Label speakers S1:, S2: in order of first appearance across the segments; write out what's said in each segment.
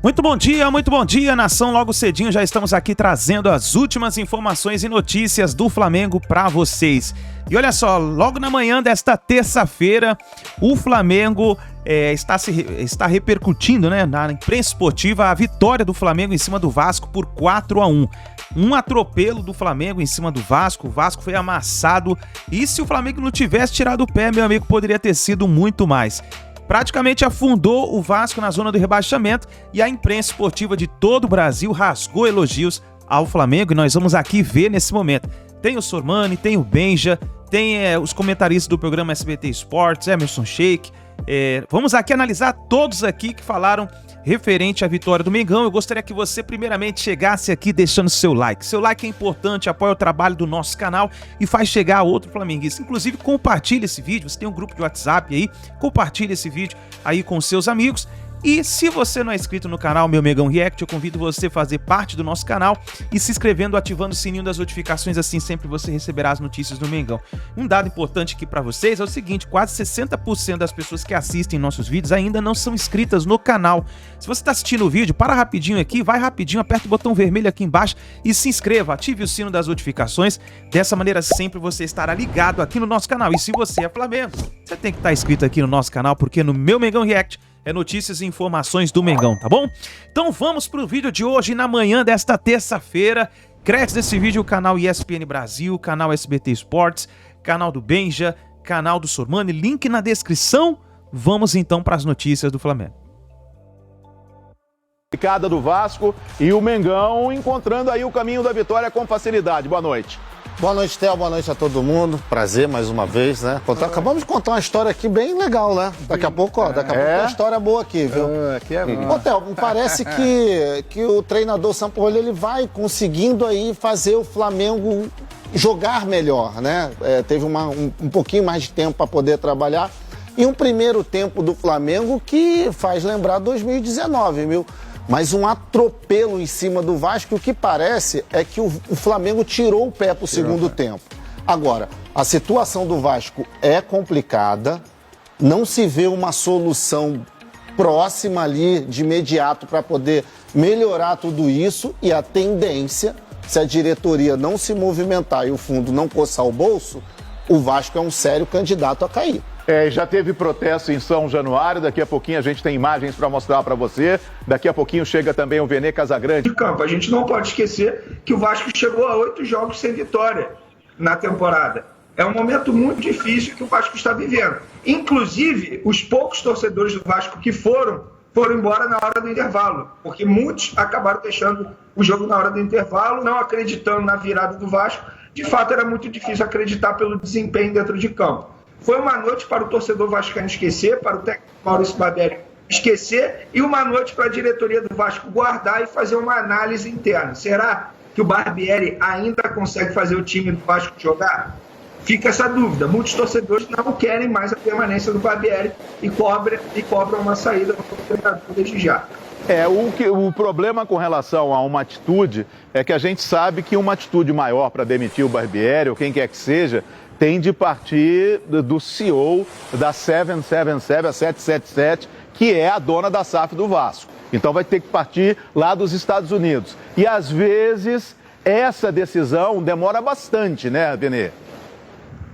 S1: Muito bom dia, nação. Logo cedinho já estamos aqui trazendo as últimas informações e notícias do Flamengo para vocês. E olha só, logo na manhã desta terça-feira, o Flamengo está repercutindo, né, na imprensa esportiva a vitória do Flamengo em cima do Vasco por 4-1. Um atropelo do Flamengo em cima do Vasco, o Vasco foi amassado e se o Flamengo não tivesse tirado o pé, meu amigo, poderia ter sido muito mais. Praticamente afundou o Vasco na zona do rebaixamento e a imprensa esportiva de todo o Brasil rasgou elogios ao Flamengo e nós vamos aqui ver nesse momento. Tem o Sormani, tem o Benja, tem os comentaristas do programa SBT Esportes, Emerson Sheik. Vamos aqui analisar todos aqui que falaram referente à vitória do Mengão. Eu gostaria que você primeiramente chegasse aqui deixando seu like. Seu like é importante, apoia o trabalho do nosso canal e faz chegar a outro flamenguista. Inclusive, compartilhe esse vídeo. Você tem um grupo de WhatsApp aí, compartilhe esse vídeo aí com seus amigos. E se você não é inscrito no canal Meu Mengão React, eu convido você a fazer parte do nosso canal e se inscrevendo, ativando o sininho das notificações, assim sempre você receberá as notícias do Mengão. Um dado importante aqui para vocês é o seguinte, quase 60% das pessoas que assistem nossos vídeos ainda não são inscritas no canal. Se você está assistindo o vídeo, para rapidinho aqui, vai rapidinho, aperta o botão vermelho aqui embaixo e se inscreva, ative o sino das notificações, dessa maneira sempre você estará ligado aqui no nosso canal. E se você é Flamengo, você tem que estar inscrito aqui no nosso canal, porque no Meu Mengão React é notícias e informações do Mengão, tá bom? Então vamos pro vídeo de hoje, na manhã desta terça-feira. Créditos desse vídeo, o canal ESPN Brasil, canal SBT Esportes, canal do Benja, canal do Sormani, link na descrição. Vamos então para as notícias do Flamengo.
S2: Picada do Vasco e o Mengão encontrando aí o caminho da vitória com facilidade. Boa noite.
S3: Boa noite, Theo. Boa noite a todo mundo. Prazer mais uma vez, né? Acabamos de contar uma história aqui bem legal, né? Daqui a pouco tem uma história boa aqui, viu?
S2: Aqui é bom.
S3: Ô, Theo, me parece que o treinador Sampaoli, ele vai conseguindo aí fazer o Flamengo jogar melhor, né? Teve um pouquinho mais de tempo para poder trabalhar. E um primeiro tempo do Flamengo que faz lembrar 2019, viu? Mas um atropelo em cima do Vasco, o que parece é que o Flamengo tirou o pé para o segundo tempo. Agora, a situação do Vasco é complicada, não se vê uma solução próxima ali, de imediato, para poder melhorar tudo isso, e a tendência, se a diretoria não se movimentar e o fundo não coçar o bolso, o Vasco é um sério candidato a cair.
S2: Já teve protesto em São Januário, daqui a pouquinho a gente tem imagens para mostrar para você, daqui a pouquinho chega também o Vene Casagrande.
S4: De campo, a gente não pode esquecer que o Vasco chegou a 8 jogos sem vitória na temporada. É um momento muito difícil que o Vasco está vivendo. Inclusive, os poucos torcedores do Vasco que foram embora na hora do intervalo, porque muitos acabaram deixando o jogo na hora do intervalo, não acreditando na virada do Vasco. De fato, era muito difícil acreditar pelo desempenho dentro de campo. Foi uma noite para o torcedor vascaíno esquecer, para o técnico Maurício Barbieri esquecer, e uma noite para a diretoria do Vasco guardar e fazer uma análise interna. Será que o Barbieri ainda consegue fazer o time do Vasco jogar? Fica essa dúvida. Muitos torcedores não querem mais a permanência do Barbieri e cobram uma saída do treinador desde já.
S2: O problema com relação a uma atitude é que a gente sabe que uma atitude maior para demitir o Barbieri, ou quem quer que seja, tem de partir do CEO da 777, a 777, que é a dona da SAF do Vasco. Então vai ter que partir lá dos Estados Unidos. E às vezes essa decisão demora bastante, né, Vene?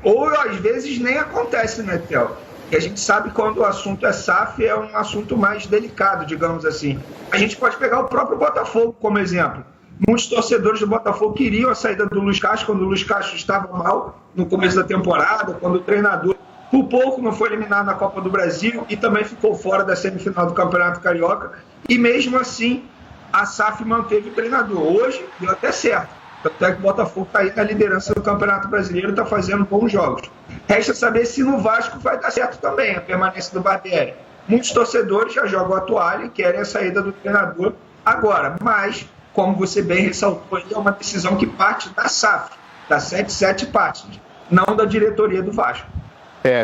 S4: Ou às vezes nem acontece, né, Theo? E a gente sabe quando o assunto é SAF, é um assunto mais delicado, digamos assim. A gente pode pegar o próprio Botafogo como exemplo. Muitos torcedores do Botafogo queriam a saída do Luiz Castro, quando o Luiz Castro estava mal no começo da temporada, quando o treinador, por pouco, não foi eliminado na Copa do Brasil e também ficou fora da semifinal do Campeonato Carioca. E mesmo assim, a SAF manteve o treinador. Hoje, deu até certo. Tanto é que o Botafogo está aí na liderança do Campeonato Brasileiro e está fazendo bons jogos. Resta saber se no Vasco vai dar certo também a permanência do Barbieri. Muitos torcedores já jogam a toalha e querem a saída do treinador agora. Mas, como você bem ressaltou, é uma decisão que parte da SAF, da 77 Partners, não da diretoria do Vasco.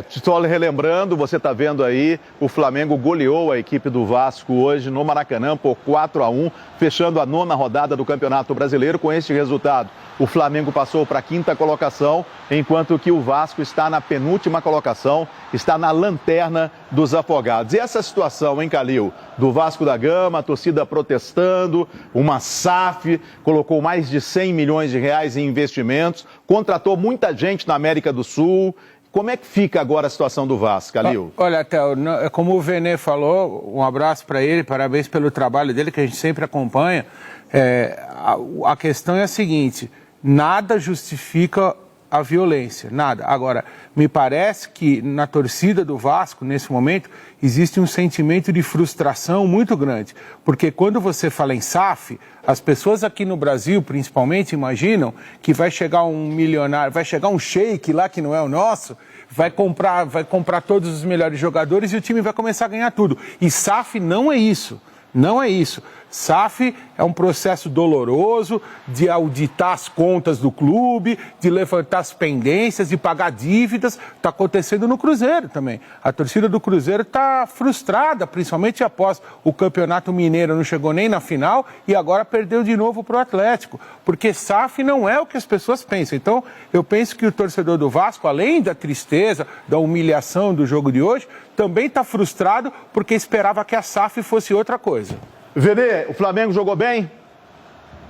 S2: Só relembrando, você está vendo aí, o Flamengo goleou a equipe do Vasco hoje no Maracanã por 4-1, fechando a 9ª rodada do Campeonato Brasileiro. Com este resultado, o Flamengo passou para a 5ª colocação, enquanto que o Vasco está na penúltima colocação, está na lanterna dos afogados. E essa situação, hein, Calil, do Vasco da Gama, a torcida protestando, uma SAF, colocou mais de 100 milhões de reais em investimentos, contratou muita gente na América do Sul. Como é que fica agora a situação do Vasco, Calil?
S5: Olha, Theo, como o Venê falou, um abraço para ele, parabéns pelo trabalho dele, que a gente sempre acompanha. A questão é a seguinte, nada justifica a violência, nada. Agora, me parece que na torcida do Vasco, nesse momento, existe um sentimento de frustração muito grande, porque quando você fala em SAF, as pessoas aqui no Brasil, principalmente, imaginam que vai chegar um milionário, vai chegar um sheik lá que não é o nosso, vai comprar todos os melhores jogadores e o time vai começar a ganhar tudo. E SAF não é isso. Não é isso. SAF é um processo doloroso de auditar as contas do clube, de levantar as pendências, de pagar dívidas. Está acontecendo no Cruzeiro também. A torcida do Cruzeiro está frustrada, principalmente após o Campeonato Mineiro, não chegou nem na final e agora perdeu de novo para o Atlético. Porque SAF não é o que as pessoas pensam. Então, eu penso que o torcedor do Vasco, além da tristeza, da humilhação do jogo de hoje, também está frustrado porque esperava que a SAF fosse outra coisa.
S2: Venê, o Flamengo jogou bem?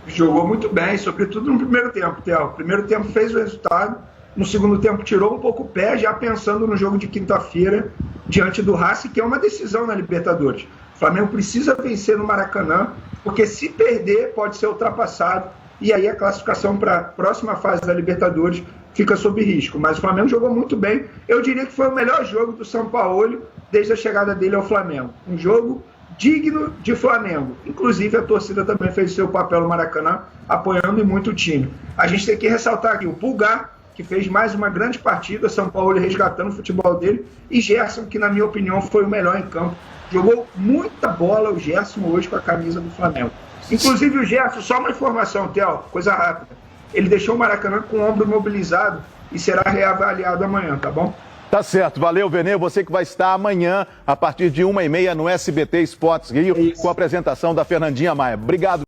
S4: Jogou muito bem, sobretudo no primeiro tempo, Theo. O primeiro tempo fez o resultado, no segundo tempo tirou um pouco o pé, já pensando no jogo de quinta-feira, diante do Racing, que é uma decisão na Libertadores. O Flamengo precisa vencer no Maracanã, porque se perder, pode ser ultrapassado, e aí a classificação para a próxima fase da Libertadores fica sob risco. Mas o Flamengo jogou muito bem. Eu diria que foi o melhor jogo do Sampaoli desde a chegada dele ao Flamengo. Um jogo digno de Flamengo. Inclusive, a torcida também fez seu papel no Maracanã, apoiando muito o time. A gente tem que ressaltar aqui o Pulgar, que fez mais uma grande partida, São Paulo resgatando o futebol dele, e Gerson, que na minha opinião foi o melhor em campo. Jogou muita bola o Gerson hoje com a camisa do Flamengo. Inclusive o Gerson, só uma informação, Theo, coisa rápida. Ele deixou o Maracanã com o ombro mobilizado e será reavaliado amanhã, tá bom?
S2: Tá certo, valeu, Venê. Você que vai estar amanhã, a partir de 1h30 no SBT Esportes Rio, com a apresentação da Fernandinha Maia. Obrigado.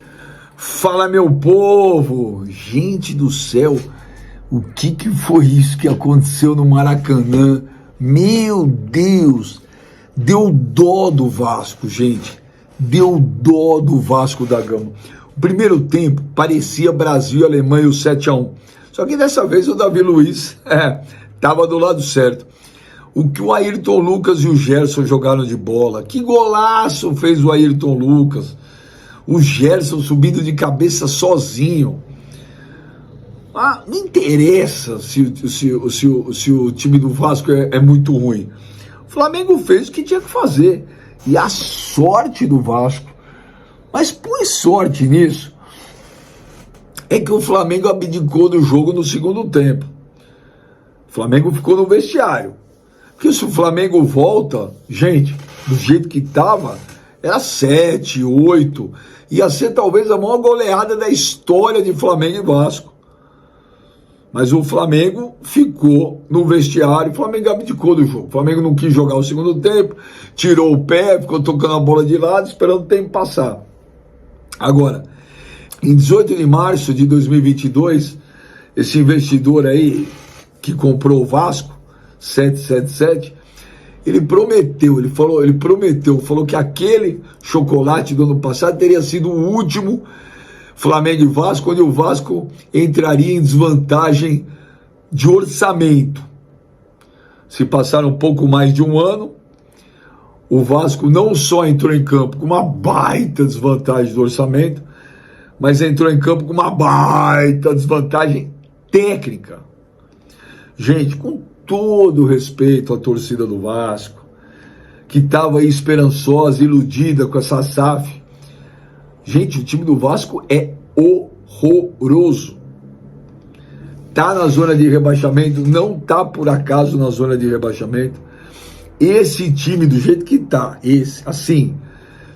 S6: Fala, meu povo! Gente do céu, o que foi isso que aconteceu no Maracanã? Meu Deus! Deu dó do Vasco, gente. Deu dó do Vasco da Gama. O primeiro tempo parecia Brasil e Alemanha o 7-1. Só que dessa vez o Davi Luiz estava do lado certo. O que o Ayrton Lucas e o Gerson jogaram de bola. Que golaço fez o Ayrton Lucas. O Gerson subindo de cabeça sozinho. Não interessa se o time do Vasco é muito ruim. O Flamengo fez o que tinha que fazer. E a sorte do Vasco, mas põe sorte nisso, é que o Flamengo abdicou do jogo no segundo tempo. O Flamengo ficou no vestiário. Porque se o Flamengo volta, gente, do jeito que estava, era 7, 8. Ia ser talvez a maior goleada da história de Flamengo e Vasco. Mas o Flamengo ficou no vestiário, o Flamengo abdicou do jogo. O Flamengo não quis jogar o segundo tempo, tirou o pé, ficou tocando a bola de lado, esperando o tempo passar. Agora, em 18 de março de 2022, esse investidor aí que comprou o Vasco, 777, ele falou que aquele chocolate do ano passado teria sido o último Flamengo e Vasco, onde o Vasco entraria em desvantagem de orçamento. Se passar um pouco mais de um ano, o Vasco não só entrou em campo com uma baita desvantagem do orçamento, mas entrou em campo com uma baita desvantagem técnica. Gente, com todo respeito à torcida do Vasco, que estava aí esperançosa, iludida com essa SAF, gente, o time do Vasco é horroroso. Tá na zona de rebaixamento, não tá por acaso na zona de rebaixamento. Esse time, do jeito que tá,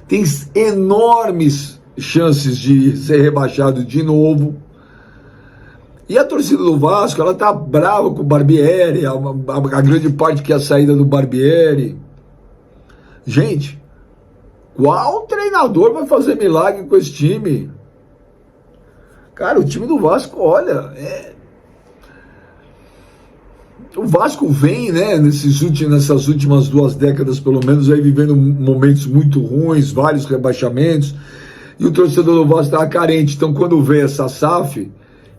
S6: tem enormes chances de ser rebaixado de novo. E a torcida do Vasco, ela tá brava com o Barbieri, a grande parte que é a saída do Barbieri. Gente, qual treinador vai fazer milagre com esse time? Cara, o time do Vasco, olha, o Vasco vem, né, nessas últimas 2 décadas, pelo menos, aí vivendo momentos muito ruins, vários rebaixamentos, e o torcedor do Vasco estava carente. Então, quando veio essa SAF,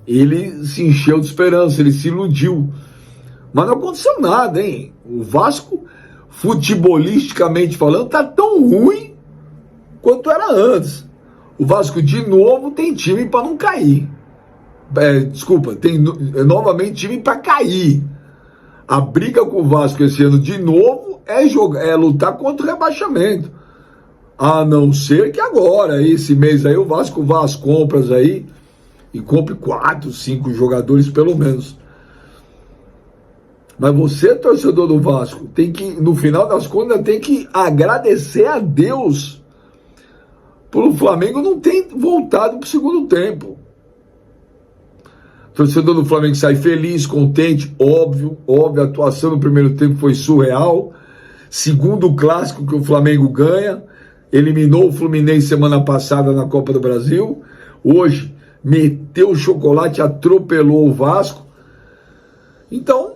S6: ele se encheu de esperança, ele se iludiu. Mas não aconteceu nada, hein? O Vasco, futebolisticamente falando, tá tão ruim quanto era antes. O Vasco, de novo, tem time para não cair. Tem novamente time para cair. A briga com o Vasco esse ano, de novo, é lutar contra o rebaixamento. A não ser que agora, esse mês aí, o Vasco vá às compras aí e compre 4, 5 jogadores pelo menos. Mas você, torcedor do Vasco, tem que, no final das contas, tem que agradecer a Deus pelo Flamengo não ter voltado para o segundo tempo. O torcedor do Flamengo sai feliz, contente, óbvio, a atuação no primeiro tempo foi surreal. Segundo clássico que o Flamengo ganha, eliminou o Fluminense semana passada na Copa do Brasil. Hoje, meteu o chocolate, atropelou o Vasco. Então,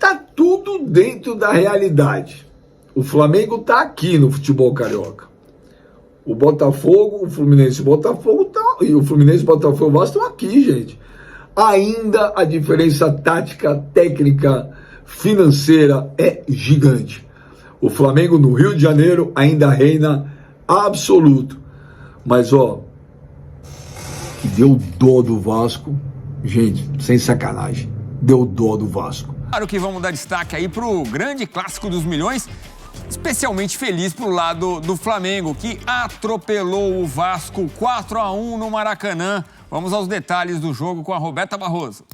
S6: tá tudo dentro da realidade. O Flamengo tá aqui no futebol carioca. O Botafogo, o Fluminense e o Botafogo e o Fluminense, o Botafogo e o Vasco estão aqui, gente. Ainda a diferença tática, técnica, financeira é gigante. O Flamengo no Rio de Janeiro ainda reina absoluto. Mas, que deu dó do Vasco, gente, sem sacanagem, deu dó do Vasco.
S7: Claro que vamos dar destaque aí pro grande clássico dos milhões, especialmente feliz pro lado do Flamengo, que atropelou o Vasco 4-1 no Maracanã. Vamos aos detalhes do jogo com a Roberta Barroso.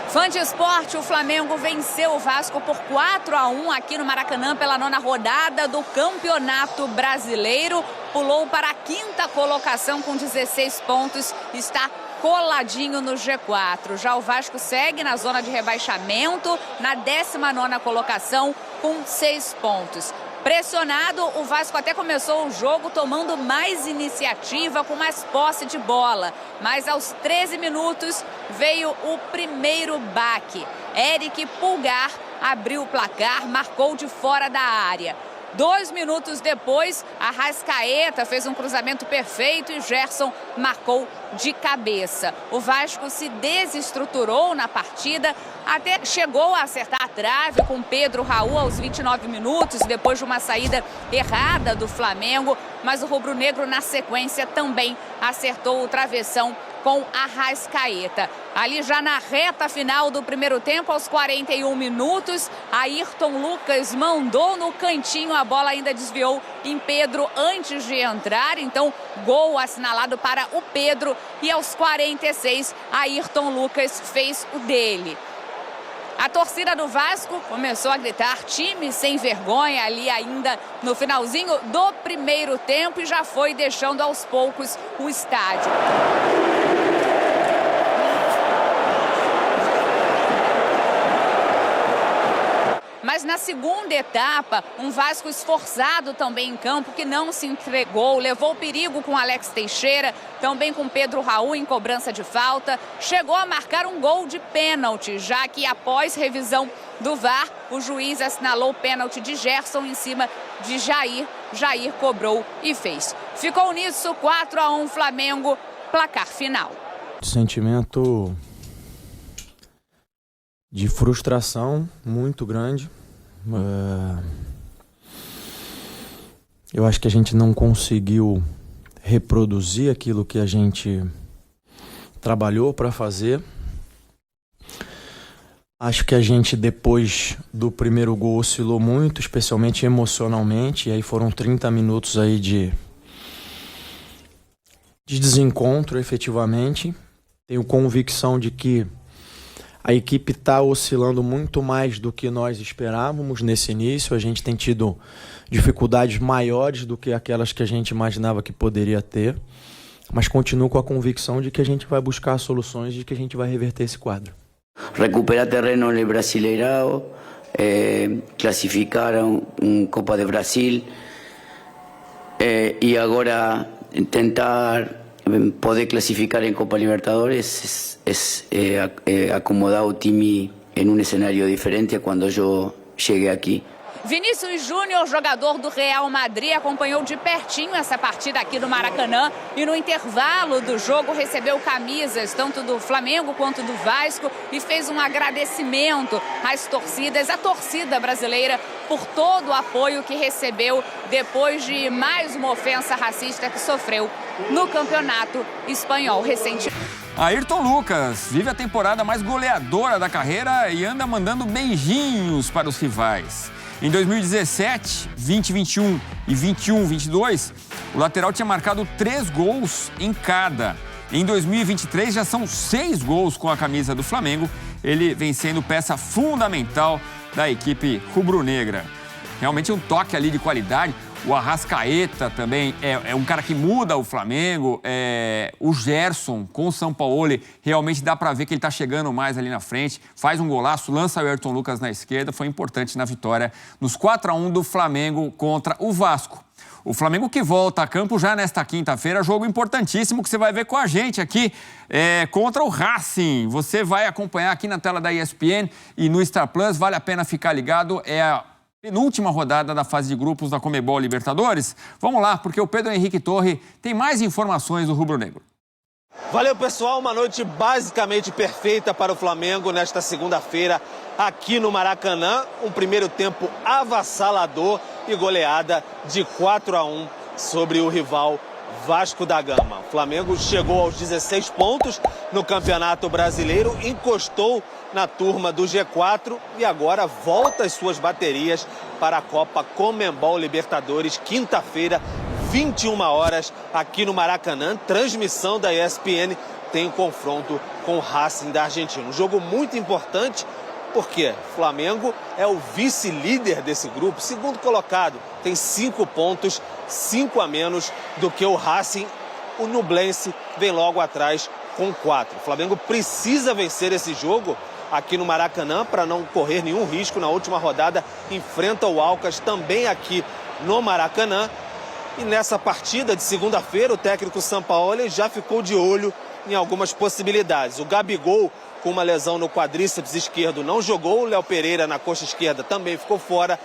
S8: Fã de esporte, o Flamengo venceu o Vasco por 4-1 aqui no Maracanã pela 9ª rodada do Campeonato Brasileiro. Pulou para a 5ª colocação com 16 pontos, está coladinho no G4. Já o Vasco segue na zona de rebaixamento, na 19ª colocação com 6 pontos. Pressionado, o Vasco até começou o jogo tomando mais iniciativa, com mais posse de bola. Mas aos 13 minutos veio o primeiro baque. Eric Pulgar abriu o placar, marcou de fora da área. 2 minutos depois, Arrascaeta fez um cruzamento perfeito e Gerson marcou de cabeça. O Vasco se desestruturou na partida, até chegou a acertar a trave com Pedro Raul aos 29 minutos, depois de uma saída errada do Flamengo, mas o rubro-negro na sequência também acertou o travessão com Arrascaeta. Ali já na reta final do primeiro tempo, aos 41 minutos, Ayrton Lucas mandou no cantinho, a bola ainda desviou em Pedro antes de entrar, então gol assinalado para o Pedro, e aos 46, Ayrton Lucas fez o dele. A torcida do Vasco começou a gritar time sem vergonha ali ainda no finalzinho do primeiro tempo e já foi deixando aos poucos o estádio. Mas na segunda etapa, um Vasco esforçado também em campo, que não se entregou, levou perigo com Alex Teixeira, também com Pedro Raul em cobrança de falta, chegou a marcar um gol de pênalti, já que após revisão do VAR, o juiz assinalou o pênalti de Gerson em cima de Jair. Jair cobrou e fez. Ficou nisso, 4-1 Flamengo, placar final.
S9: Sentimento de frustração muito grande. Eu acho que a gente não conseguiu reproduzir aquilo que a gente trabalhou para fazer. Acho que a gente, depois do primeiro gol, oscilou muito, especialmente emocionalmente, e aí foram 30 minutos aí de desencontro, efetivamente. Tenho convicção de que a equipe está oscilando muito mais do que nós esperávamos nesse início. A gente tem tido dificuldades maiores do que aquelas que a gente imaginava que poderia ter. mas continuo com a convicção de que a gente vai buscar soluções, de que a gente vai reverter esse quadro.
S10: Recuperar terreno no Brasileirão, classificar Copa do Brasil e agora tentar poder classificar em Copa Libertadores acomodar o time em escenário diferente a quando eu cheguei aqui.
S8: Vinícius Júnior, jogador do Real Madrid, acompanhou de pertinho essa partida aqui no Maracanã e no intervalo do jogo recebeu camisas tanto do Flamengo quanto do Vasco e fez um agradecimento às torcidas, à torcida brasileira, por todo o apoio que recebeu depois de mais uma ofensa racista que sofreu no Campeonato Espanhol recentemente.
S7: Ayrton Lucas vive a temporada mais goleadora da carreira e anda mandando beijinhos para os rivais. Em 2017, 2021 e 21-22, o lateral tinha marcado 3 gols em cada. Em 2023, já são 6 gols com a camisa do Flamengo, ele vem sendo peça fundamental da equipe rubro-negra. Realmente um toque ali de qualidade. O Arrascaeta também é um cara que muda o Flamengo. O Gerson com o Sampaoli, realmente dá para ver que ele está chegando mais ali na frente. Faz um golaço, lança o Ayrton Lucas na esquerda. Foi importante na vitória nos 4-1 do Flamengo contra o Vasco. O Flamengo que volta a campo já nesta quinta-feira, jogo importantíssimo que você vai ver com a gente aqui contra o Racing. Você vai acompanhar aqui na tela da ESPN e no Star Plus, vale a pena ficar ligado. É a penúltima rodada da fase de grupos da Conmebol Libertadores. Vamos lá, porque o Pedro Henrique Torre tem mais informações do rubro-negro.
S11: Valeu, pessoal. Uma noite basicamente perfeita para o Flamengo nesta segunda-feira aqui no Maracanã. Um primeiro tempo avassalador e goleada de 4-1 sobre o rival Vasco da Gama. O Flamengo chegou aos 16 pontos no Campeonato Brasileiro, encostou na turma do G4 e agora volta as suas baterias para a Copa Conmebol Libertadores, quinta-feira, 21 horas, aqui no Maracanã. Transmissão da ESPN, tem confronto com o Racing da Argentina. Um jogo muito importante, porque o Flamengo é o vice-líder desse grupo, segundo colocado, tem 5 pontos, 5 a menos do que o Racing. O Nublense vem logo atrás com 4. O Flamengo precisa vencer esse jogo aqui no Maracanã para não correr nenhum risco. Na última rodada enfrenta o Alcas também aqui no Maracanã. E nessa partida de segunda-feira o técnico Sampaoli já ficou de olho em algumas possibilidades. O Gabigol, com uma lesão no quadríceps esquerdo, não jogou. O Léo Pereira, na coxa esquerda, também ficou fora.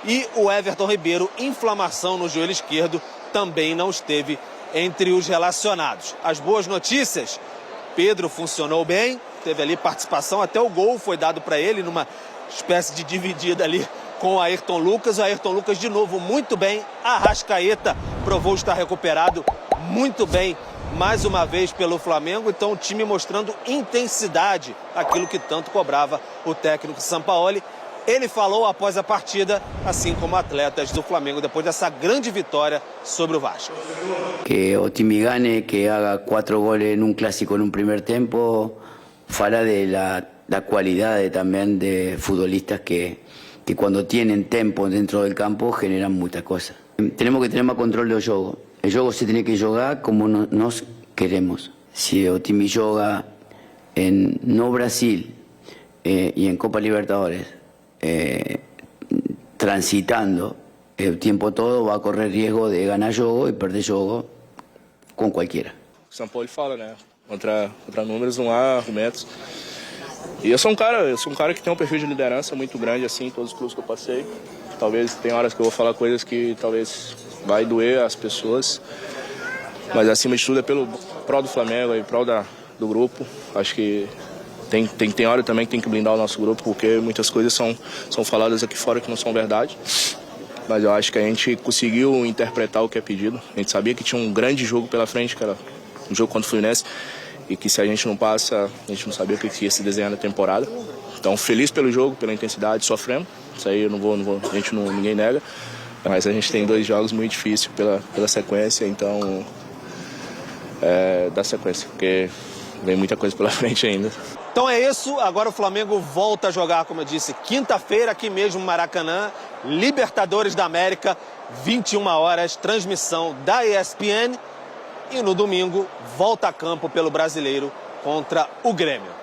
S11: E o Everton Ribeiro, inflamação no joelho esquerdo, também não esteve entre os relacionados. As boas notícias: Pedro funcionou bem, teve ali participação, até o gol foi dado para ele numa espécie de dividida ali com o Ayrton Lucas. O Ayrton Lucas de novo muito bem. Arrascaeta provou estar recuperado muito bem mais uma vez pelo Flamengo. Então o time mostrando intensidade, aquilo que tanto cobrava o técnico Sampaoli. Ele falou após a partida, assim como atletas do Flamengo, depois dessa grande vitória sobre o Vasco.
S10: Que o time gane, que haga 4 goles em um clássico no primeiro tempo, fala da qualidade também de futbolistas que quando tienen tempo dentro del campo generan muchas cosas. Tenemos que tener más control del juego. El juego se tiene que jugar como nos queremos. Si el time juega en no Brasil y en Copa Libertadores, transitando el tiempo todo, va a correr riesgo de ganar juego y perder juego com qualquer.
S12: O Sampaoli fala, né? Contra números não há argumentos. E eu sou um cara que tem um perfil de liderança muito grande, assim, em todos os clubes que eu passei. Talvez tem horas que eu vou falar coisas que talvez vai doer as pessoas, mas acima de tudo é pelo prol do Flamengo e prol do grupo. Acho que tem hora também que tem que blindar o nosso grupo, porque muitas coisas são faladas aqui fora que não são verdade. Mas eu acho que a gente conseguiu interpretar o que é pedido. A gente sabia que tinha um grande jogo pela frente, que era um jogo contra o Fluminense, e que se a gente não passa, a gente não sabia o que ia se desenhar na temporada. Então, feliz pelo jogo, pela intensidade, sofrendo. Isso aí eu não vou ninguém nega. Mas a gente tem 2 jogos muito difíceis pela sequência, então dá sequência, porque vem muita coisa pela frente ainda.
S11: Então é isso, agora o Flamengo volta a jogar, como eu disse, quinta-feira aqui mesmo no Maracanã, Libertadores da América, 21 horas, transmissão da ESPN. e no domingo volta a campo pelo Brasileiro contra o Grêmio.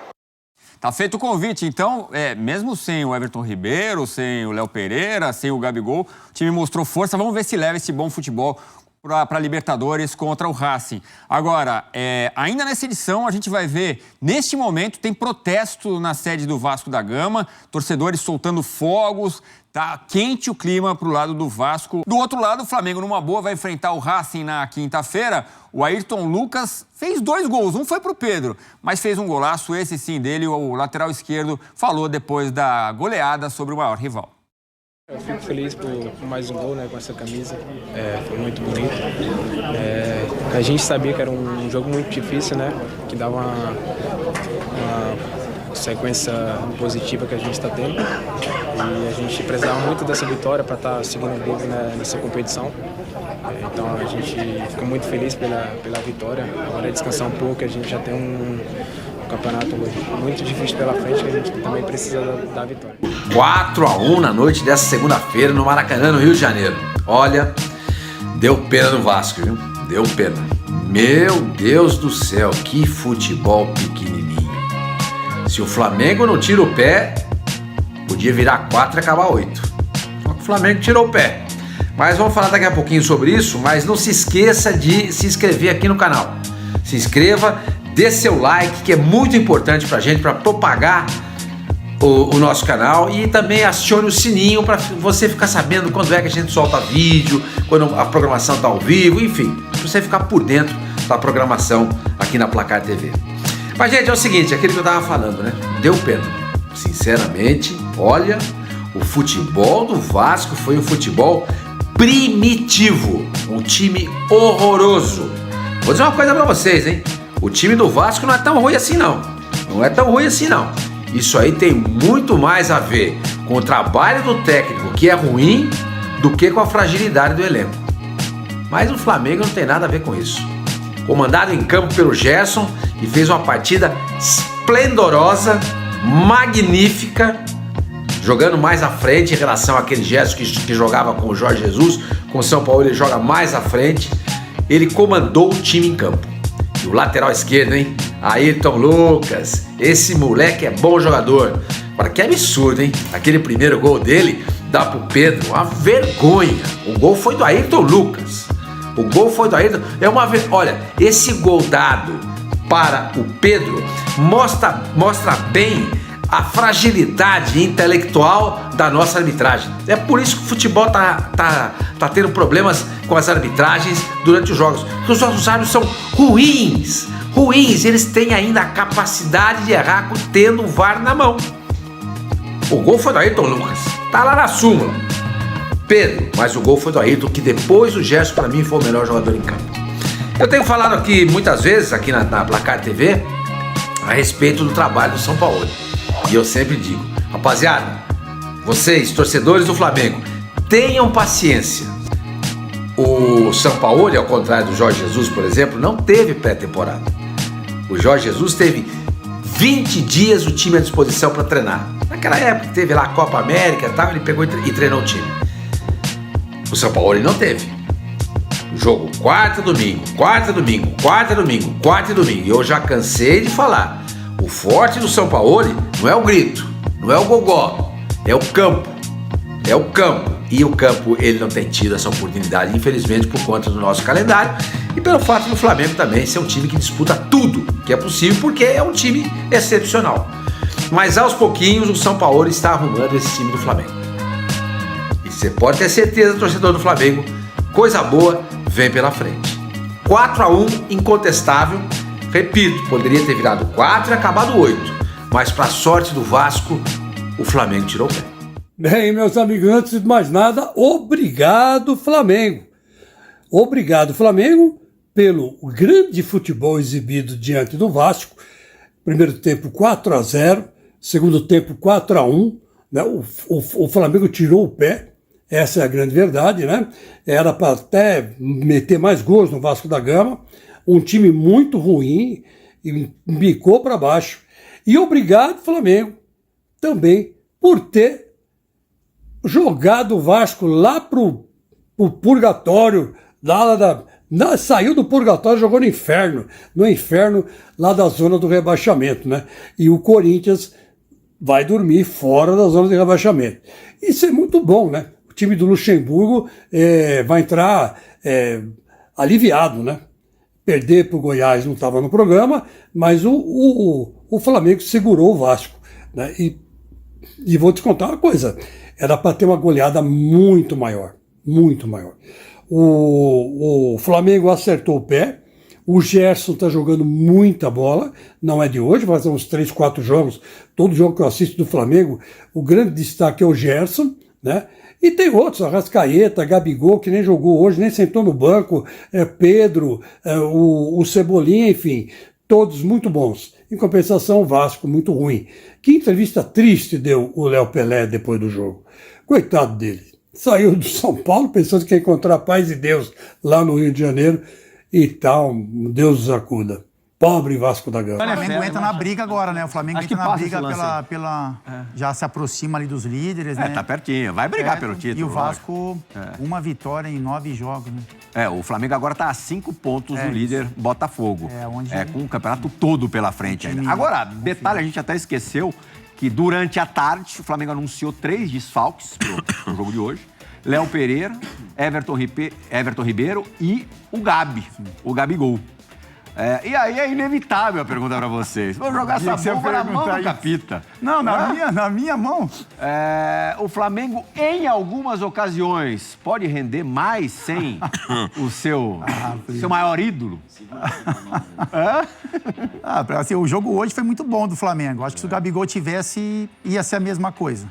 S7: Tá feito o convite, então, mesmo sem o Everton Ribeiro, sem o Léo Pereira, sem o Gabigol, o time mostrou força. Vamos ver se leva esse bom futebol para Libertadores contra o Racing. Agora, ainda nessa edição, a gente vai ver, neste momento, tem protesto na sede do Vasco da Gama, torcedores soltando fogos, tá quente o clima pro lado do Vasco. Do outro lado, o Flamengo, numa boa, vai enfrentar o Racing na quinta-feira. O Ayrton Lucas fez 2 gols, um foi pro Pedro, mas fez um golaço, esse sim dele, o lateral esquerdo falou depois da goleada sobre o maior rival.
S13: Eu fico feliz por mais um gol, né, com essa camisa, foi muito bonito. A gente sabia que era um jogo muito difícil, né, que dava uma sequência positiva que a gente está tendo. E a gente precisava muito dessa vitória para estar seguindo vivo, né, nessa competição. Então a gente fica muito feliz pela vitória. Agora é descansar um pouco, a gente já tem um campeonato muito difícil pela frente, que a gente também precisa da vitória.
S6: 4-1 na noite dessa segunda-feira no Maracanã, no Rio de Janeiro. Olha, deu pena no Vasco, viu? Deu pena. Meu Deus do céu, que futebol pequenininho. Se o Flamengo não tira o pé, podia virar 4 e acabar 8. Só que o Flamengo tirou o pé. Mas vamos falar daqui a pouquinho sobre isso, mas não se esqueça de se inscrever aqui no canal. Se inscreva, dê seu like, que é muito importante pra gente, pra propagar o nosso canal, e também acione o sininho para você ficar sabendo quando é que a gente solta vídeo, quando a programação tá ao vivo, enfim, pra você ficar por dentro da programação aqui na Placar TV. Mas, gente, é o seguinte, aquilo que eu tava falando, né? Deu pena. Sinceramente, olha, o futebol do Vasco foi um futebol primitivo, um time horroroso. Vou dizer uma coisa pra vocês, hein? O time do Vasco não é tão ruim assim, não. Não é tão ruim assim, não. Isso aí tem muito mais a ver com o trabalho do técnico, que é ruim, do que com a fragilidade do elenco. Mas o Flamengo não tem nada a ver com isso. Comandado em campo pelo Gerson, que fez uma partida esplendorosa, magnífica, jogando mais à frente em relação àquele Gerson que jogava com o Jorge Jesus. Com o São Paulo ele joga mais à frente. Ele comandou o time em campo. E o lateral esquerdo, hein? Ayrton Lucas. Esse moleque é bom jogador. Agora, que absurdo, hein? Aquele primeiro gol dele dá pro Pedro uma vergonha. O gol foi do Ayrton Lucas. O gol foi do Ayrton. É uma vez. Olha, esse gol dado para o Pedro mostra bem a fragilidade intelectual da nossa arbitragem. É por isso que o futebol tá tendo problemas com as arbitragens durante os jogos. Porque os nossos árbitros são ruins. Eles têm ainda a capacidade de errar tendo o VAR na mão. O gol foi do Ayrton Lucas. Tá lá na súmula. Pedro, mas o gol foi do Ayrton, que depois do Gerson, para mim, foi o melhor jogador em campo. Eu tenho falado aqui muitas vezes, aqui na Placar TV, a respeito do trabalho do São Paulo. E eu sempre digo, rapaziada, vocês, torcedores do Flamengo, tenham paciência. O São Paulo, ao contrário do Jorge Jesus, por exemplo, não teve pré-temporada. O Jorge Jesus teve 20 dias o time à disposição para treinar. Naquela época teve lá a Copa América e tal, ele pegou e treinou o time. O São Paulo não teve. O jogo quarta, domingo. E eu já cansei de falar. O forte do São Paulo não é o grito, não é o gogó, é o campo. É o campo. E o campo, ele não tem tido essa oportunidade, infelizmente, por conta do nosso calendário e pelo fato do Flamengo também ser um time que disputa tudo que é possível, porque é um time excepcional. Mas aos pouquinhos o São Paulo está arrumando esse time do Flamengo. E você pode ter certeza, torcedor do Flamengo, coisa boa vem pela frente. 4-1 incontestável. Repito, poderia ter virado 4 e acabado 8. Mas para a sorte do Vasco, o Flamengo tirou o pé.
S14: Bem, meus amigos, antes de mais nada, obrigado, Flamengo. Obrigado, Flamengo, pelo grande futebol exibido diante do Vasco. Primeiro tempo 4-0, segundo tempo 4-1. Né? O Flamengo tirou o pé, essa é a grande verdade, né? Era para até meter mais gols no Vasco da Gama. Um time muito ruim, e bicou para baixo. E obrigado, Flamengo, também por ter jogado o Vasco lá pro purgatório, lá Saiu do purgatório, jogou no inferno lá da zona do rebaixamento, né? E o Corinthians vai dormir fora da zona de rebaixamento. Isso é muito bom, né? O time do Luxemburgo vai entrar aliviado, né? Perder para o Goiás não estava no programa, mas o Flamengo segurou o Vasco, né? E vou te contar uma coisa, era para ter uma goleada muito maior, muito maior. O Flamengo acertou o pé, o Gerson está jogando muita bola, não é de hoje, vai fazer uns 3, 4 jogos, todo jogo que eu assisto do Flamengo, o grande destaque é o Gerson, né? E tem outros, Arrascaeta, Gabigol, que nem jogou hoje, nem sentou no banco, Pedro, o Cebolinha, enfim, todos muito bons. Em compensação, o Vasco muito ruim. Que entrevista triste deu o Léo Pelé depois do jogo. Coitado dele. Saiu do São Paulo pensando que ia encontrar paz e Deus lá no Rio de Janeiro e tal, Deus os acuda. Pobre Vasco da Gama.
S15: O Flamengo entra na briga agora, né? O Flamengo entra na briga já se aproxima ali dos líderes, né?
S16: Tá pertinho, vai brigar pelo título.
S15: E o Vasco, uma vitória em 9 jogos, né?
S16: O Flamengo agora tá a 5 pontos do líder Botafogo. Com o campeonato todo pela frente ainda. Agora, detalhe, a gente até esqueceu que durante a tarde o Flamengo anunciou 3 desfalques pro jogo de hoje. Léo Pereira, Everton Ribeiro e o Gabigol. E aí é inevitável a pergunta pra vocês. Vou jogar essa bomba na mão do Capita.
S15: Não, na minha mão.
S16: O Flamengo, em algumas ocasiões, pode render mais sem o seu maior ídolo?
S15: Assim, o jogo hoje foi muito bom do Flamengo. Acho que se o Gabigol tivesse, ia ser a mesma coisa.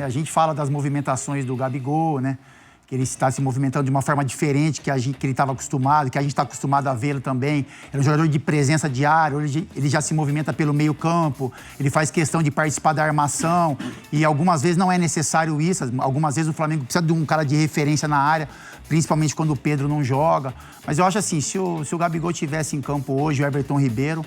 S15: A gente fala das movimentações do Gabigol, né? Que ele está se movimentando de uma forma diferente que ele estava acostumado, que a gente está acostumado a vê-lo também. Ele é um jogador de presença diária, ele já se movimenta pelo meio campo, ele faz questão de participar da armação e algumas vezes não é necessário isso, algumas vezes o Flamengo precisa de um cara de referência na área, principalmente quando o Pedro não joga. Mas eu acho assim, se o Gabigol tivesse em campo hoje, o Everton Ribeiro,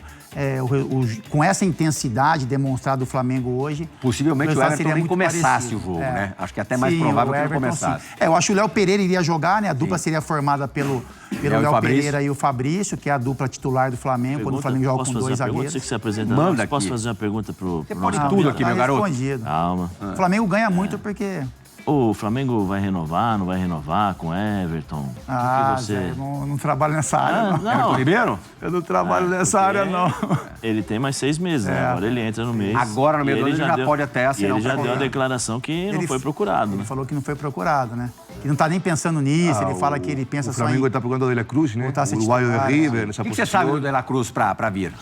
S15: com essa intensidade demonstrada do Flamengo hoje...
S16: Possivelmente o Everton nem começasse o jogo, né? Acho que é até mais provável que ele começasse.
S15: Eu acho que o Léo Pereira iria jogar, né? A dupla seria formada pelo Léo Pereira e o Fabrício, que é a dupla titular do Flamengo, quando o Flamengo joga com 2 zagueiros.
S17: Você que se apresenta, Manda posso fazer uma pergunta pro
S16: Você pode tudo aqui, meu garoto.
S17: Calma.
S15: O Flamengo ganha muito porque...
S17: O Flamengo vai renovar, não vai renovar com Everton?
S15: Eu não trabalho nessa área, não.
S16: Everton Ribeiro?
S15: Eu não trabalho nessa área, não.
S17: Ele tem mais 6 meses, né? Agora ele entra no mês.
S16: Agora no mês do ano ele já pode até assinar.
S17: Ele já deu a declaração que não foi procurado.
S15: Ele falou que não foi procurado, né? Que não tá nem pensando nisso, ele fala que ele pensa só em...
S18: O Flamengo está procurando o De La Cruz, né? O uruguaio de River, nessa
S16: posição. O que você sabe do De La Cruz para vir?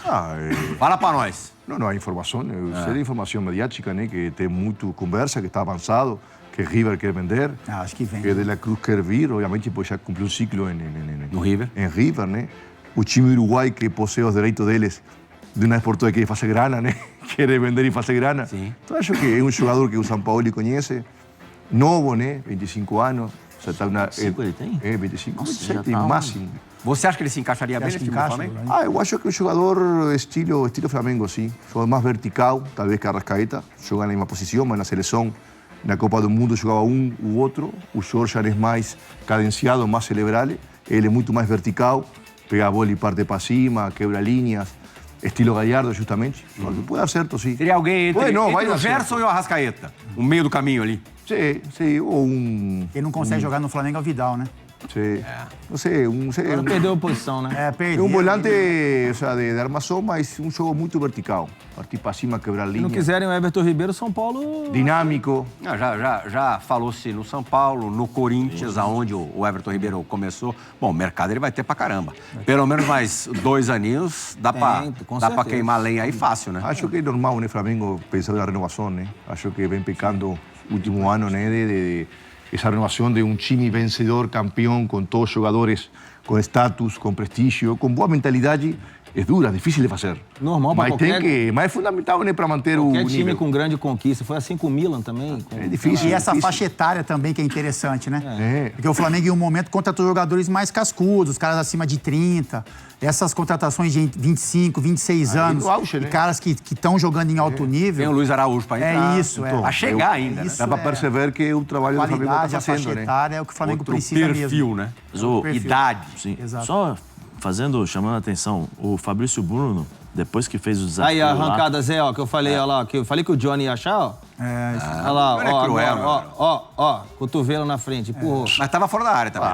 S16: Fala para nós.
S18: Não há informação. Eu sei de informação mediática, né? Que tem muito conversa, que está avançado. Que River quer vender,
S15: acho que vem.
S18: Que De La Cruz quer vir, obviamente, pois já cumpriu um ciclo
S16: no River.
S18: Em River, né? O time uruguai que possui os direitos deles, de uma vez por todas, quer fazer grana, né? Quer vender e fazer grana.
S16: Sim.
S18: Então, acho que é um jogador que o São Paulo conhece, novo, né? 25 anos.
S17: 25 ele tem?
S18: 25, 27 máximo.
S16: Você acha que ele se encaixaria bem nesse time do Flamengo?
S18: Eu acho que é um jogador estilo Flamengo, sim. Jogador mais vertical, talvez que Arrascaeta. Joga na mesma posição, mas na seleção. Na Copa do Mundo jogava um ou outro. O Jorge é mais cadenciado, mais cerebral. Ele é muito mais vertical. Pega a bola e parte para cima, quebra linhas. Estilo Gallardo, justamente. Pode dar certo, sim.
S16: Seria alguém entre o Gerson e o Arrascaeta? No meio do caminho ali?
S18: Sim. Ou um...
S15: Quem não consegue jogar no Flamengo é o Vidal, né?
S18: Sim. Não sei,
S17: Agora perdeu a posição, né?
S18: É um volante de armação, mas um jogo muito vertical. Partir para cima, quebrar linhas.
S17: Se não quiserem o Everton Ribeiro, São Paulo...
S18: Dinâmico.
S16: Já falou-se no São Paulo, no Corinthians, aonde o Everton Ribeiro começou. Bom, o mercado ele vai ter pra caramba. Pelo menos mais 2 aninhos, dá pra queimar lenha aí fácil, né?
S18: Acho que é normal, né, Flamengo, pensar na renovação, né? Acho que vem pecando o último ano, né, de esa renovación de un time vencedor, campeón, con todos jogadores con estatus, con prestigio, con boa mentalidade, é dura, difícil de fazer.
S17: Normal para qualquer...
S18: Mas é fundamental, né, para manter o nível.
S17: Time com grande conquista. Foi assim com o Milan também.
S18: É difícil.
S15: E essa faixa etária também que é interessante, né? Porque o Flamengo, em um momento, contratou jogadores mais cascudos, caras acima de 30. Essas contratações de 25, 26 anos,
S18: auge, né?
S15: E caras que estão jogando em alto nível.
S16: Tem o Luiz Araújo para entrar.
S15: É isso,
S16: a chegar ainda.
S18: Dá para perceber que o trabalho do Flamengo está fazendo,
S15: a faixa etária é o que o Flamengo precisa
S16: perfil,
S15: mesmo.
S16: né?
S17: Idade. sim.
S15: Exato.
S17: Só chamando a atenção, o Fabrício Bruno, depois que fez o desafio
S19: Aí a arrancada,
S17: lá,
S19: Zé, ó, que eu falei, ó lá, que eu falei que o Johnny ia achar, ó. Olha lá, ó,
S16: cruel,
S19: agora, ó, cotovelo na frente, empurrou.
S16: Mas tava fora da área também.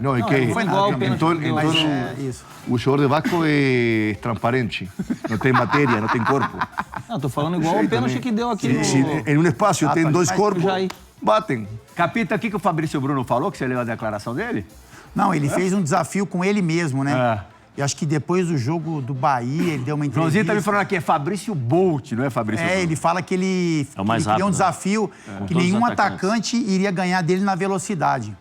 S18: Não, é que
S19: foi igual o pênalti que deu.
S18: o jogador de Vasco é transparente, não tem matéria, não tem corpo.
S19: Não, tô falando igual o pênalti que deu aqui no...
S18: Se em um espaço tem dois corpos, batem.
S16: Capita, o que o Fabrício Bruno falou, que você leu a declaração dele?
S15: Não, ele fez um desafio com ele mesmo, né? E acho que depois do jogo do Bahia, ele deu uma entrevista.
S16: Joãozinho tá me falando aqui, é Fabrício Bolt, não é Fabrício Bruno?
S15: Ele fala que ele criou um desafio que nenhum atacante iria ganhar dele na velocidade.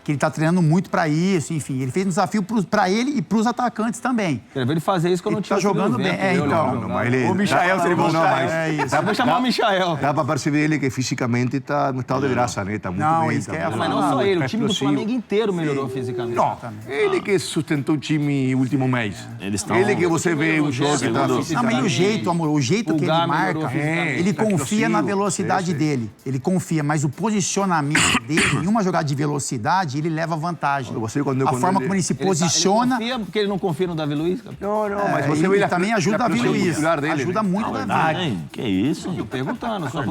S15: Que ele tá treinando muito pra isso, enfim. Ele fez um desafio pra ele e pros atacantes também.
S19: Quero ver ele fazer isso quando não tinha.
S15: Tá jogando bem.
S18: Então.
S16: O Michael, se ele voltar mais.
S15: É isso.
S19: Vou chamar o Michael.
S18: Dá pra perceber ele que fisicamente tá no estado de graça, né? Tá muito bem.
S15: Isso que é
S19: Mas não só ele, o time do Flamengo inteiro melhorou fisicamente.
S18: Não, ele que sustentou o time no último mês. Ele que você vê um jogo que tá...
S15: Não, mas e o jeito, amor, o jeito que ele marca, ele confia na velocidade dele. Ele confia, mas o posicionamento dele, em uma jogada de velocidade, ele leva vantagem. A forma como ele se posiciona...
S19: Ele confia porque ele não confia no Davi Luiz?
S18: Não, mas você
S15: ele também ajuda o Davi Luiz. Ajuda muito o Davi.
S17: Que isso?
S19: Tô perguntando, só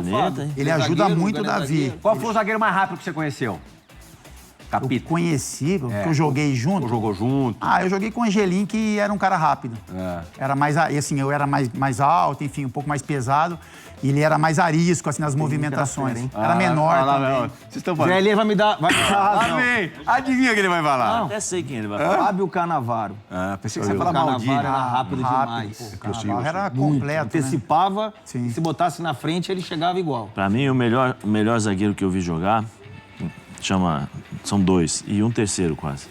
S15: ele ajuda muito o Davi.
S16: Qual foi o zagueiro mais rápido que você conheceu?
S15: Eu conheci, que eu joguei junto.
S16: Jogou junto?
S15: Eu joguei com o Angelim, que era um cara rápido. Era mais, assim, eu era mais alto, enfim, um pouco mais pesado. E ele era mais arisco, assim, nas movimentações. Era menor também.
S16: Vocês estão falando.
S19: Zé Elias vai me dar razão.
S16: Adivinha o que ele vai falar?
S17: Até sei quem ele vai falar.
S19: Fábio Canavaro.
S16: Pensei que você ia falar Maldini.
S19: Era rápido demais.
S15: O Canavaro era completo,
S19: Antecipava, e se botasse na frente, ele chegava igual.
S17: Pra mim, o melhor zagueiro que eu vi jogar, são dois, e um terceiro quase.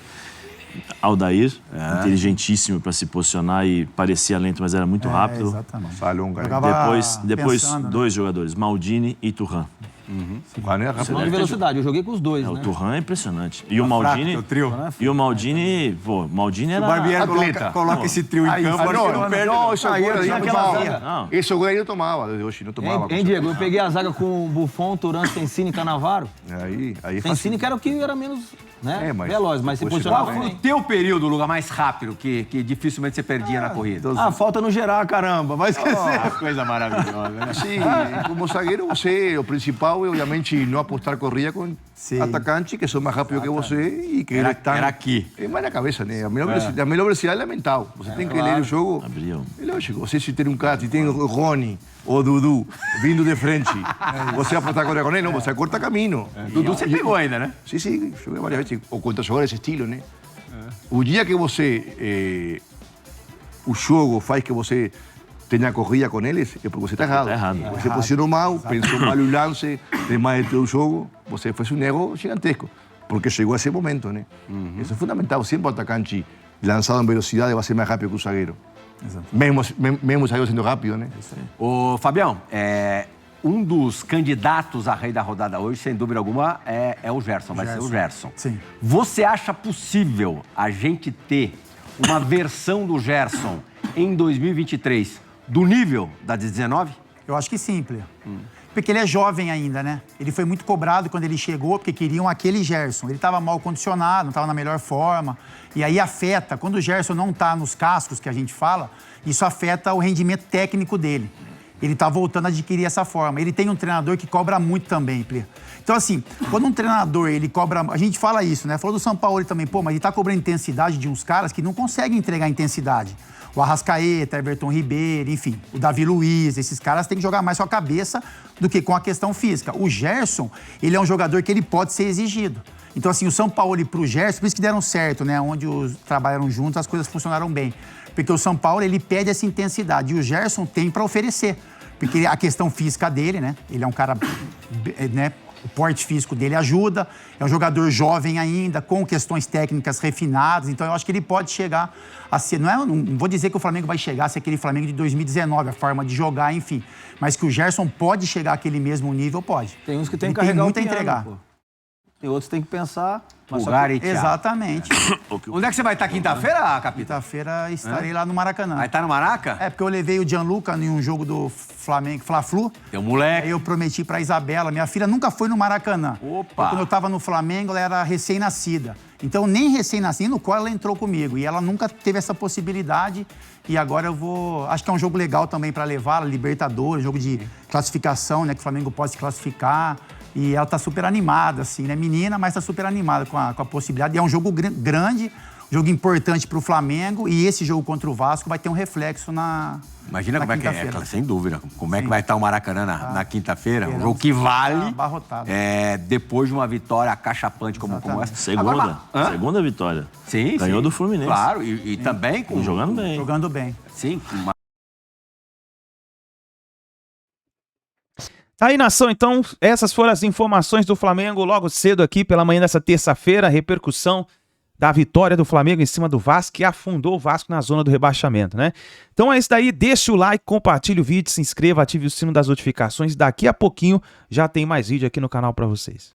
S17: Aldair, inteligentíssimo para se posicionar e parecia lento, mas era muito rápido.
S15: Exatamente.
S17: Depois dois jogadores, Maldini e Thuram.
S19: Falando de velocidade, eu joguei com os dois, né?
S17: O Thuram é impressionante. E o Maldini... E o Maldini... Pô, Maldini era...
S16: O Barbieri coloca esse trio em campo.
S18: Esse jogo aí eu tomava, hoje não tomava.
S19: Hein, Diego? Eu peguei a zaga com Buffon, Thuram, Sensini e Cannavaro.
S18: Aí
S19: Sensini que era o que era menos veloz, mas se posicionava
S16: bem. Qual foi o teu período, o lugar mais rápido que dificilmente você perdia na corrida?
S19: Falta no geral, caramba. Vai esquecer.
S16: Coisa maravilhosa, né?
S18: Sim, como zagueiro, o principal é, obviamente, não apostar corrida com atacantes que são mais rápidos que você e que
S16: era aqui.
S18: É mais na cabeça, né? A melhor velocidade é mental. Você tem que ler o jogo. É lógico. Você se tem um cara, se tem o Rony ou o Dudu vindo de frente, você apostar corrida com ele, não, você corta caminho.
S16: Dudu você pegou ainda, né?
S18: Sim, joguei várias vezes. Ou contra jogadores desse estilo, né? O dia que você... o jogo faz que você tenha corrida com eles, é porque você está errado. Você posicionou mal, pensou mal o lance, demais do teu jogo, você fez um erro gigantesco, porque chegou a esse momento, né? Isso é fundamental. Sempre o atacante lançado em velocidade vai ser mais rápido que o zagueiro. Mesmo o zagueiro sendo rápido, né?
S16: Ô, Fabião, um dos candidatos a rei da rodada hoje, sem dúvida alguma, é o Gerson. Vai ser o Gerson.
S15: Sim.
S16: Você acha possível a gente ter uma versão do Gerson em 2023 do nível da 19?
S15: Eu acho que sim, Plê. Porque ele é jovem ainda, né? Ele foi muito cobrado quando ele chegou, porque queriam aquele Gerson. Ele estava mal condicionado, não estava na melhor forma. E aí afeta, quando o Gerson não está nos cascos, que a gente fala, isso afeta o rendimento técnico dele. Ele está voltando a adquirir essa forma. Ele tem um treinador que cobra muito também, Plê. Então, assim, quando um treinador, ele cobra... A gente fala isso, né? Falou do São Paulo também. Pô, mas ele está cobrando intensidade de uns caras que não conseguem entregar intensidade. O Arrascaeta, Everton Ribeiro, enfim, o Davi Luiz, esses caras têm que jogar mais com a cabeça do que com a questão física. O Gerson, ele é um jogador que ele pode ser exigido. Então, assim, o São Paulo e pro Gerson, por isso que deram certo, né? Onde trabalharam juntos, as coisas funcionaram bem. Porque o São Paulo, ele pede essa intensidade e o Gerson tem para oferecer. Porque a questão física dele, né? Ele é um cara, né? O porte físico dele ajuda, é um jogador jovem ainda, com questões técnicas refinadas, então eu acho que ele pode chegar a ser, não vou dizer que o Flamengo vai chegar a ser aquele Flamengo de 2019, a forma de jogar, enfim, mas que o Gerson pode chegar àquele mesmo nível, pode.
S19: Tem uns que tem que carregar
S15: muito
S19: o piano,
S15: a entregar.
S19: Pô. Tem outros que tem que pensar.
S15: Exatamente.
S16: Onde é que você vai estar quinta-feira, Capitão?
S15: Quinta-feira estarei lá no Maracanã.
S16: Vai estar no Maraca?
S15: É, porque eu levei o Gianluca em um jogo do Flamengo, Fla-Flu.
S16: Teu moleque.
S15: Aí eu prometi pra Isabela. Minha filha nunca foi no Maracanã.
S16: Opa!
S15: Então, quando eu tava no Flamengo, ela era recém-nascida. Então, nem recém-nascido, no qual ela entrou comigo. E ela nunca teve essa possibilidade. E agora eu vou... Acho que é um jogo legal também para levar, Libertadores, jogo de classificação, né? Que o Flamengo pode se classificar. E ela tá super animada, assim, né? Menina, mas tá super animada com a possibilidade. E é um jogo grande, jogo importante para o Flamengo. E esse jogo contra o Vasco vai ter um reflexo na...
S16: Imagina como é que é, sem dúvida, como é que vai estar o Maracanã na quinta-feira. Um jogo que vale, depois de uma vitória acachapante como essa.
S17: Segunda vitória.
S16: Sim,
S17: ganhou do Fluminense.
S16: Claro, e também
S17: jogando bem.
S15: Jogando bem.
S16: Sim,
S1: Tá aí, nação, então, essas foram as informações do Flamengo logo cedo aqui pela manhã dessa terça-feira, repercussão da vitória do Flamengo em cima do Vasco, que afundou o Vasco na zona do rebaixamento, né? Então é isso daí, deixa o like, compartilhe o vídeo, se inscreva, ative o sino das notificações, daqui a pouquinho já tem mais vídeo aqui no canal pra vocês.